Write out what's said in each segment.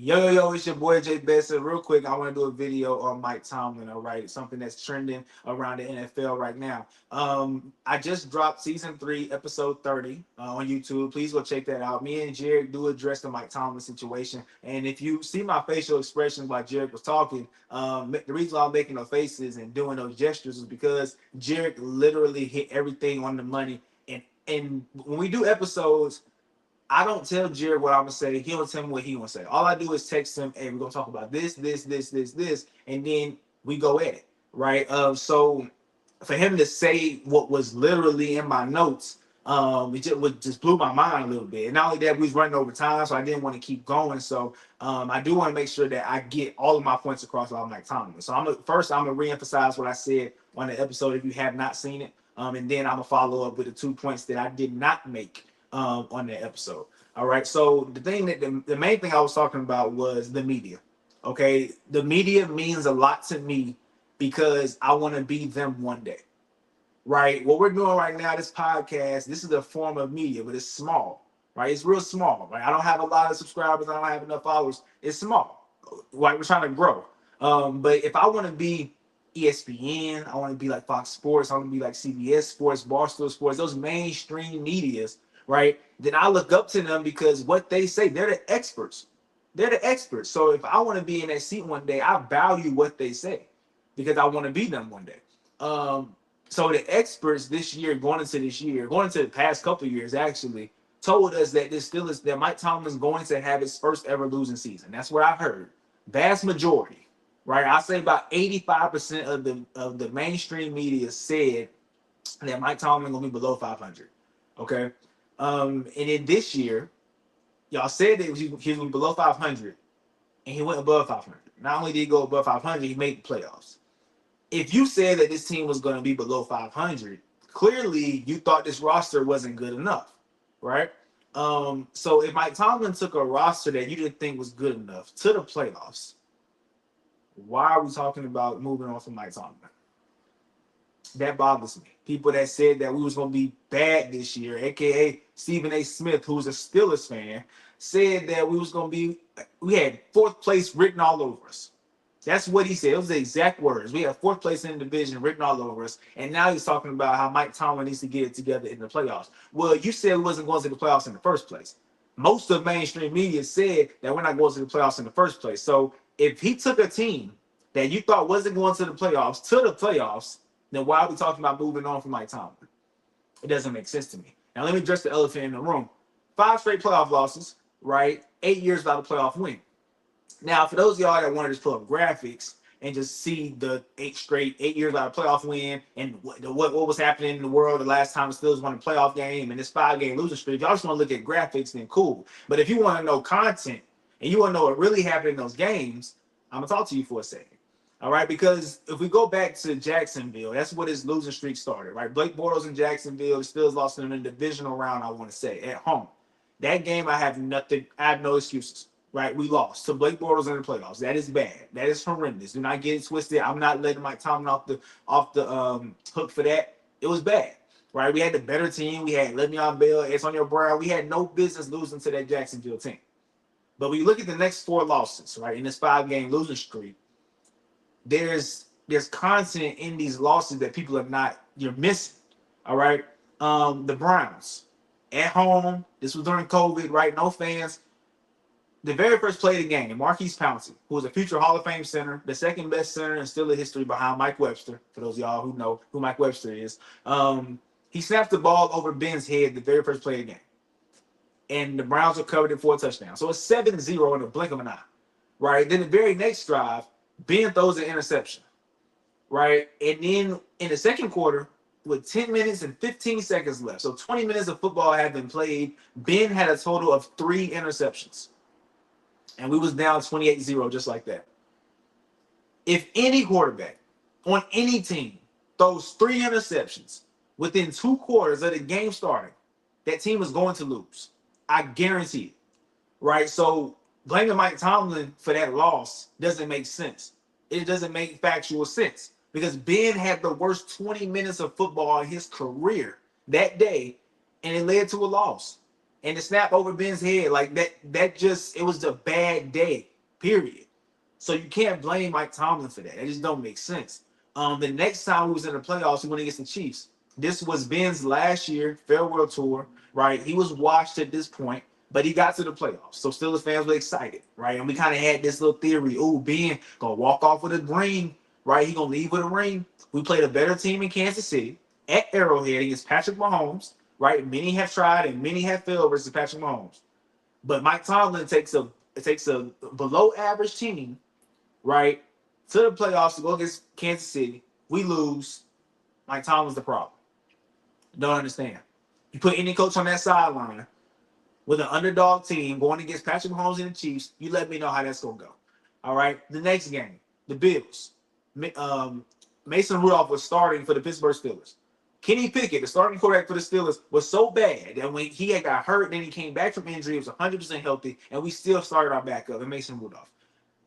Yo, it's your boy Jay Besser. Real quick, I want to do a video on Mike Tomlin, all right? Something that's trending around the NFL right now. I just dropped season 3, episode 30 on YouTube. Please go check that out. Me and Jared do address the Mike Tomlin situation. And if you see my facial expressions while Jared was talking, the reason why I'm making those faces and doing those gestures is because Jared literally hit everything on the money. And when we do episodes, I don't tell Jared what I'm gonna say. He don't tell me what he gonna say. All I do is text him, "Hey, we're gonna talk about this," and then we go at it, right? So for him to say what was literally in my notes, it just blew my mind a little bit. And not only that, we was running over time, so I didn't want to keep going. So I do want to make sure that I get all of my points across while I'm like Tomlin. So I'm gonna reemphasize what I said on the episode if you have not seen it, and then I'm gonna follow up with the 2 points that I did not make on that episode. All right. So the main thing I was talking about was the media. Okay, the media means a lot to me because I want to be them one day. Right. What we're doing right now, this podcast, this is a form of media, but it's small. Right. It's real small. Right. I don't have a lot of subscribers. I don't have enough followers. It's small. Right. We're trying to grow. But if I want to be ESPN, I want to be like Fox Sports, I want to be like CBS Sports, Barstool Sports, those mainstream medias, right? Then I look up to them because what they say, they're the experts. They're the experts. So if I want to be in that seat one day, I value what they say because I want to be them one day. So the experts this year, going into the past couple of years, actually told us that that Mike Tomlin's going to have his first ever losing season. That's what I heard. Vast majority, right? I say about 85% of the mainstream media said that Mike Tomlin gonna be below 500. Okay, and then this year, y'all said that he was gonna be below 500, and he went above 500. Not only did he go above 500, he made the playoffs. If you said that this team was going to be below 500, clearly you thought this roster wasn't good enough, right? So if Mike Tomlin took a roster that you didn't think was good enough to the playoffs, why are we talking about moving on from Mike Tomlin? That bothers me. People that said that we was going to be bad this year, aka Stephen A. Smith, who's a Steelers fan, said that we had fourth place written all over us. That's what he said. It was the exact words. We have fourth place in the division written all over us. And now he's talking about how Mike Tomlin needs to get it together in the playoffs. Well, you said we wasn't going to the playoffs in the first place. Most of mainstream media said that we're not going to the playoffs in the first place. So if he took a team that you thought wasn't going to the playoffs, then why are we talking about moving on from Mike Tomlin? It doesn't make sense to me. Now let me address the elephant in the room. 5 straight playoff losses, right? 8 years without a playoff win. Now, for those of y'all that want to just pull up graphics and just see the 8 years without a playoff win and what was happening in the world the last time the Steelers won a playoff game and this 5-game losing streak, if y'all just want to look at graphics, then cool. But if you want to know content and you want to know what really happened in those games, I'm going to talk to you for a second. All right, because if we go back to Jacksonville, that's what his losing streak started, right? Blake Bortles in Jacksonville, the Steelers lost in the divisional round, I want to say, at home. That game, I have no excuses. Right, we lost to Blake Bortles in the playoffs. That is bad. That is horrendous. Do not get it twisted. I'm not letting Mike Tomlin off the hook for that. It was bad. Right, we had the better team. We had Le'Veon Bell, Antonio Brown. We had no business losing to that Jacksonville team. But when you look at the next 4 losses, right, in this 5-game losing streak, there's content in these losses that people you're missing. All right, the Browns at home. This was during COVID, right? No fans. The very first play of the game, Marquise Pouncey, who was a future Hall of Fame center, the second best center in Steelers history behind Mike Webster, for those of y'all who know who Mike Webster is, he snapped the ball over Ben's head the very first play of the game. And the Browns were covered it for a touchdown. So it's 7-0 in the blink of an eye, right? Then the very next drive, Ben throws an interception, right? And then in the second quarter, with 10 minutes and 15 seconds left, so 20 minutes of football had been played, Ben had a total of 3 interceptions. And we was down 28-0 just like that. If any quarterback on any team throws 3 interceptions within 2 quarters of the game starting, that team is going to lose. I guarantee it. Right? So blaming Mike Tomlin for that loss doesn't make sense. It doesn't make factual sense because Ben had the worst 20 minutes of football in his career that day, and it led to a loss. And the snap over Ben's head, like that just, it was a bad day. period. So you can't blame Mike Tomlin for that. It just don't make sense. The next time we was in the playoffs, we went against the Chiefs. This was Ben's last year farewell tour, right? He was washed at this point, but he got to the playoffs. So Steelers fans were excited, right? And we kind of had this little theory: oh, Ben gonna walk off with a ring, right? He gonna leave with a ring. We played a better team in Kansas City at Arrowhead against Patrick Mahomes, right? Many have tried and many have failed versus Patrick Mahomes. But Mike Tomlin takes a below average team, right, to the playoffs to go against Kansas City. We lose. Mike Tomlin's the problem. Don't understand. You put any coach on that sideline with an underdog team going against Patrick Mahomes and the Chiefs, you let me know how that's gonna go. All right. The next game, the Bills. Mason Rudolph was starting for the Pittsburgh Steelers. Kenny Pickett, the starting quarterback for the Steelers, was so bad that when he had got hurt, then he came back from injury, he was 100% healthy, and we still started our backup, and Mason Rudolph.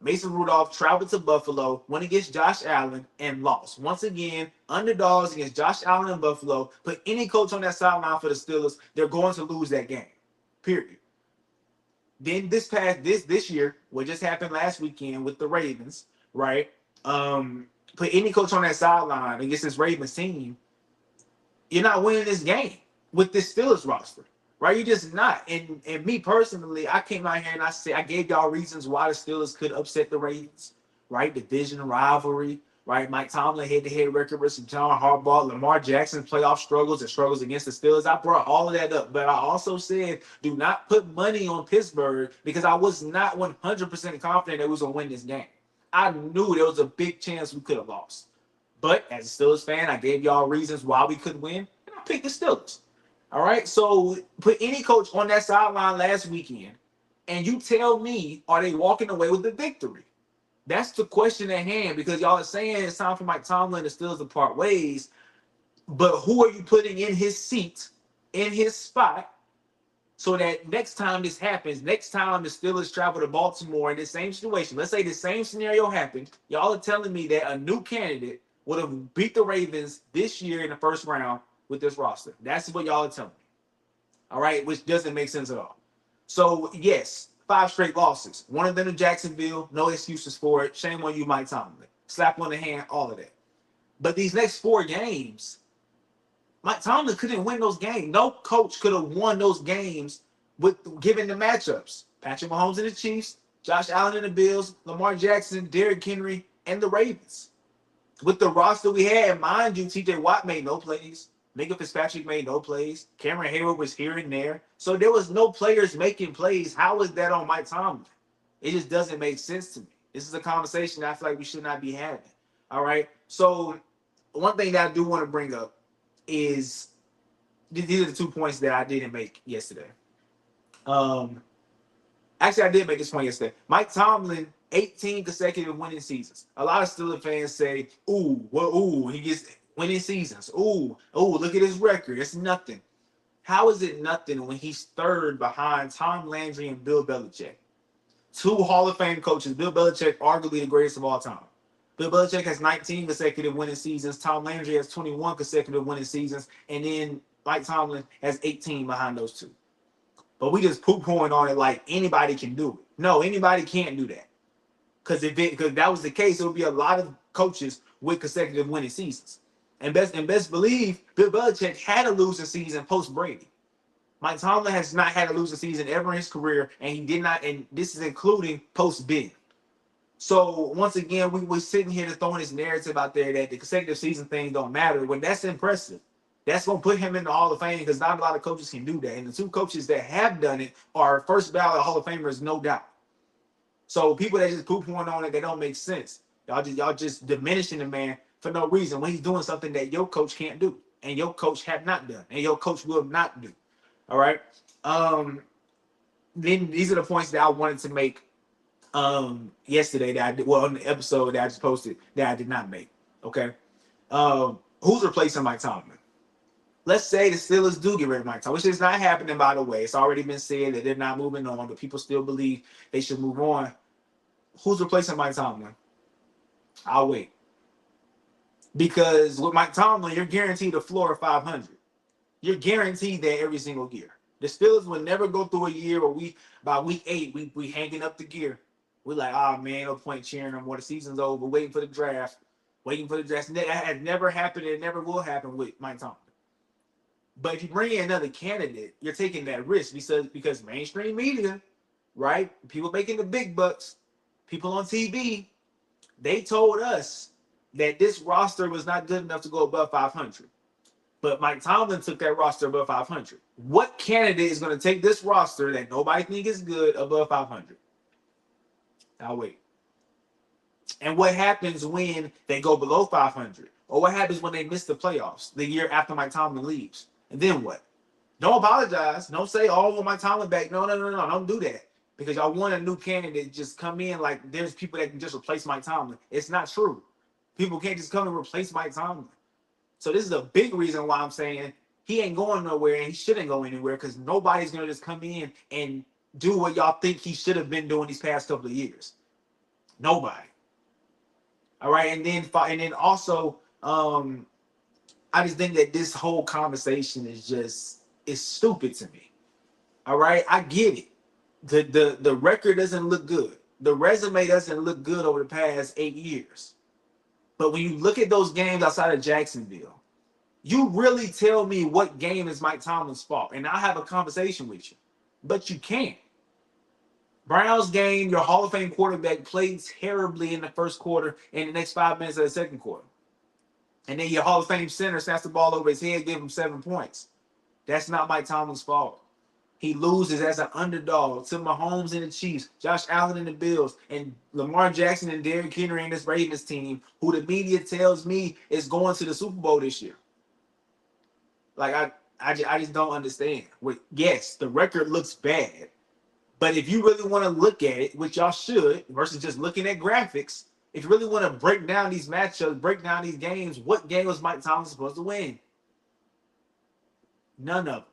Mason Rudolph traveled to Buffalo, went against Josh Allen, and lost. Once again, underdogs against Josh Allen in Buffalo. Put any coach on that sideline for the Steelers, they're going to lose that game. Period. Then this year, what just happened last weekend with the Ravens, right? Put any coach on that sideline against this Ravens team, you're not winning this game with this Steelers roster, right? You're just not. And me personally, I came out here and I gave y'all reasons why the Steelers could upset the Ravens, right? Division rivalry, right? Mike Tomlin head-to-head record versus John Harbaugh, Lamar Jackson playoff struggles and struggles against the Steelers. I brought all of that up, but I also said do not put money on Pittsburgh because I was not 100% confident that we was going to win this game. I knew there was a big chance we could have lost. But as a Steelers fan, I gave y'all reasons why we could win, and I picked the Steelers. All right, so put any coach on that sideline last weekend, and you tell me, are they walking away with the victory? That's the question at hand, because y'all are saying it's time for Mike Tomlin and the Steelers to part ways, but who are you putting in his seat, in his spot, so that next time this happens, next time the Steelers travel to Baltimore in this same situation, let's say the same scenario happened, y'all are telling me that a new candidate would have beat the Ravens this year in the first round with this roster. That's what y'all are telling me. All right, which doesn't make sense at all. So, yes, 5 straight losses. One of them to Jacksonville, no excuses for it. Shame on you, Mike Tomlin. Slap on the hand, all of that. But these next 4 games, Mike Tomlin couldn't win those games. No coach could have won those games with given the matchups. Patrick Mahomes and the Chiefs, Josh Allen and the Bills, Lamar Jackson, Derrick Henry, and the Ravens. With the roster we had, mind you, TJ Watt made no plays. Minka Fitzpatrick made no plays. Cameron Hayward was here and there. So there was no players making plays. How is that on Mike Tomlin? It just doesn't make sense to me. This is a conversation I feel like we should not be having. All right? So one thing that I do want to bring up is these are the 2 points that I didn't make yesterday. Actually, I did make this point yesterday. Mike Tomlin, 18 consecutive winning seasons. A lot of Steelers fans say, he gets winning seasons. Look at his record. It's nothing. How is it nothing when he's third behind Tom Landry and Bill Belichick? 2 Hall of Fame coaches. Bill Belichick, arguably the greatest of all time. Bill Belichick has 19 consecutive winning seasons. Tom Landry has 21 consecutive winning seasons. And then Mike Tomlin has 18 behind those 2. But we just poo-pooing on it like anybody can do it. No, anybody can't do that. Because that was the case, it would be a lot of coaches with consecutive winning seasons. And best believe, Bill Belichick had a losing season post Brady. Mike Tomlin has not had a losing season ever in his career, and he did not, and this is including post Ben. So once again, we're sitting here to throwing this narrative out there that the consecutive season thing don't matter. When that's impressive. That's going to put him in the Hall of Fame because not a lot of coaches can do that. And the 2 coaches that have done it are first ballot Hall of Famers, no doubt. So people that just poo-pooing on it, they don't make sense. Y'all just diminishing the man for no reason when he's doing something that your coach can't do and your coach have not done and your coach will not do. All right. Then these are the points that I wanted to make yesterday that I did, on the episode that I just posted that I did not make. Okay. Who's replacing Mike Tomlin? Let's say the Steelers do get rid of Mike Tomlin, which is not happening, by the way. It's already been said that they're not moving on, but people still believe they should move on. Who's replacing Mike Tomlin? I'll wait. Because with Mike Tomlin, you're guaranteed a floor of 500. You're guaranteed that every single year. The Steelers will never go through a year where by week 8, we hanging up the gear. We're like, oh man, no point cheering no more. The season's over. Waiting for the draft. Waiting for the draft. That has never happened. It never will happen with Mike Tomlin. But if you bring in another candidate, you're taking that risk because mainstream media, right? People making the big bucks, people on TV, they told us that this roster was not good enough to go above 500. But Mike Tomlin took that roster above 500. What candidate is going to take this roster that nobody thinks is good above 500? I'll wait. And what happens when they go below 500? Or what happens when they miss the playoffs the year after Mike Tomlin leaves? And then what? Don't apologize. Don't say, oh, well, Mike Tomlin back. No. Don't do that. Because y'all want a new candidate just come in like there's people that can just replace Mike Tomlin. It's not true. People can't just come and replace Mike Tomlin. So this is a big reason why I'm saying he ain't going nowhere and he shouldn't go anywhere because nobody's going to just come in and do what y'all think he should have been doing these past couple of years. Nobody. All right. And then also, I just think that this whole conversation is stupid to me. All right. I get it. The record doesn't look good. The resume doesn't look good over the past 8 years. But when you look at those games outside of Jacksonville, you really tell me what game is Mike Tomlin's fault, and I'll have a conversation with you. But you can't. Browns game, your Hall of Fame quarterback played terribly in the first quarter and the next 5 minutes of the second quarter. And then your Hall of Fame center snaps the ball over his head, give him 7 points. That's not Mike Tomlin's fault. He loses as an underdog to Mahomes and the Chiefs, Josh Allen and the Bills, and Lamar Jackson and Derrick Henry and this Ravens team, who the media tells me is going to the Super Bowl this year. Like, I just don't understand. Yes, the record looks bad. But if you really want to look at it, which y'all should, versus just looking at graphics, if you really want to break down these matchups, break down these games, what game was Mike Tomlin supposed to win? None of them.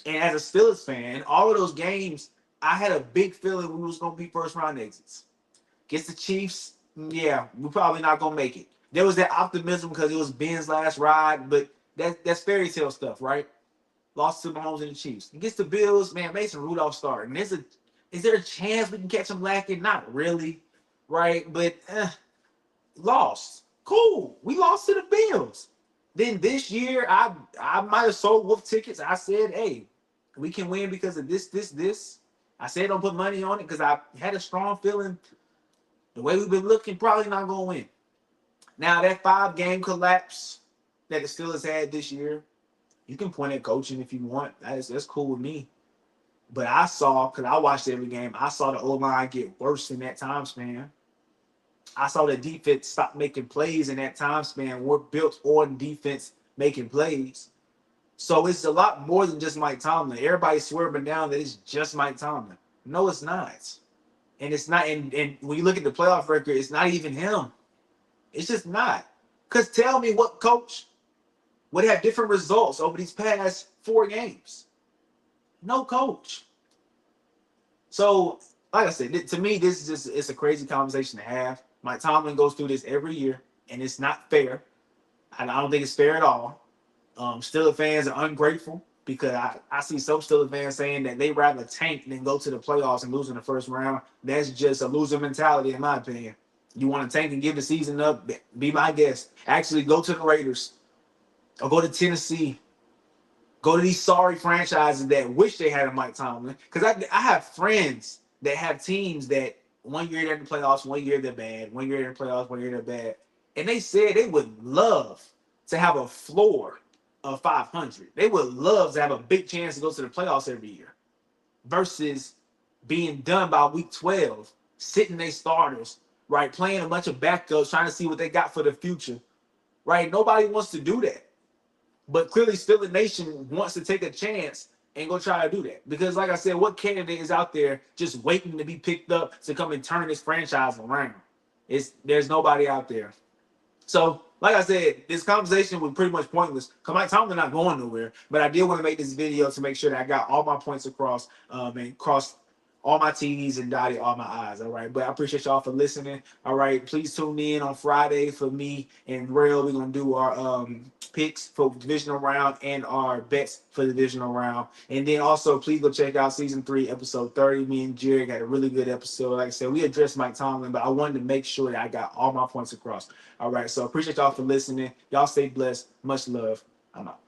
And as a Steelers fan, all of those games, I had a big feeling we was going to be first-round exits. Against the Chiefs, yeah, we're probably not going to make it. There was that optimism because it was Ben's last ride, but that's fairy tale stuff, right? Lost to Mahomes and the Chiefs. Against the Bills, man, Mason Rudolph started. And is there a chance we can catch him lacking? Not really, right? But lost. Cool. We lost to the Bills. Then this year, I might have sold Wolf tickets. I said, hey, we can win because of this. I said don't put money on it because I had a strong feeling the way we've been looking, probably not going to win. Now, that 5-game collapse that the Steelers had this year, you can point at coaching if you want. That's cool with me. But I saw, because I watched every game, I saw the O-line get worse in that time span. I saw the defense stop making plays in that time span. We're built on defense making plays. So it's a lot more than just Mike Tomlin. Everybody's swerving down that it's just Mike Tomlin. No, it's not. And it's not. And when you look at the playoff record, it's not even him. It's just not. Because tell me what coach would have different results over these past 4 games? No coach. So, like I said, to me, this is just it's a crazy conversation to have. Mike Tomlin goes through this every year, and it's not fair. And I don't think it's fair at all. Steelers fans are ungrateful because I see some Steelers fans saying that they rather tank than go to the playoffs and lose in the first round. That's just a loser mentality, in my opinion. You want to tank and give the season up? Be my guest. Actually, go to the Raiders or go to Tennessee. Go to these sorry franchises that wish they had a Mike Tomlin. Because I have friends that have teams that 1 year they're in the playoffs, 1 year they're bad, 1 year they're in the playoffs, 1 year they're bad. And they said they would love to have a floor of 500. They would love to have a big chance to go to the playoffs every year versus being done by week 12, sitting their starters, right, playing a bunch of backups, trying to see what they got for the future, right? Nobody wants to do that. But clearly Steelers Nation wants to take a chance and go try to do that. Because like I said, what candidate is out there just waiting to be picked up to come and turn this franchise around? There's nobody out there. So, like I said, this conversation was pretty much pointless. Because Mike Tomlin not going nowhere. But I did want to make this video to make sure that I got all my points across and cross all my T's and dotted all my I's. All right. But I appreciate y'all for listening. All right. Please tune in on Friday for me and Rail. We're gonna do our picks for divisional round and our bets for the divisional round. And then also please go check out season 3, episode 30. Me and Jerry got a really good episode. Like I said, we addressed Mike Tomlin, but I wanted to make sure that I got all my points across. All right. So appreciate y'all for listening. Y'all stay blessed. Much love. I'm out.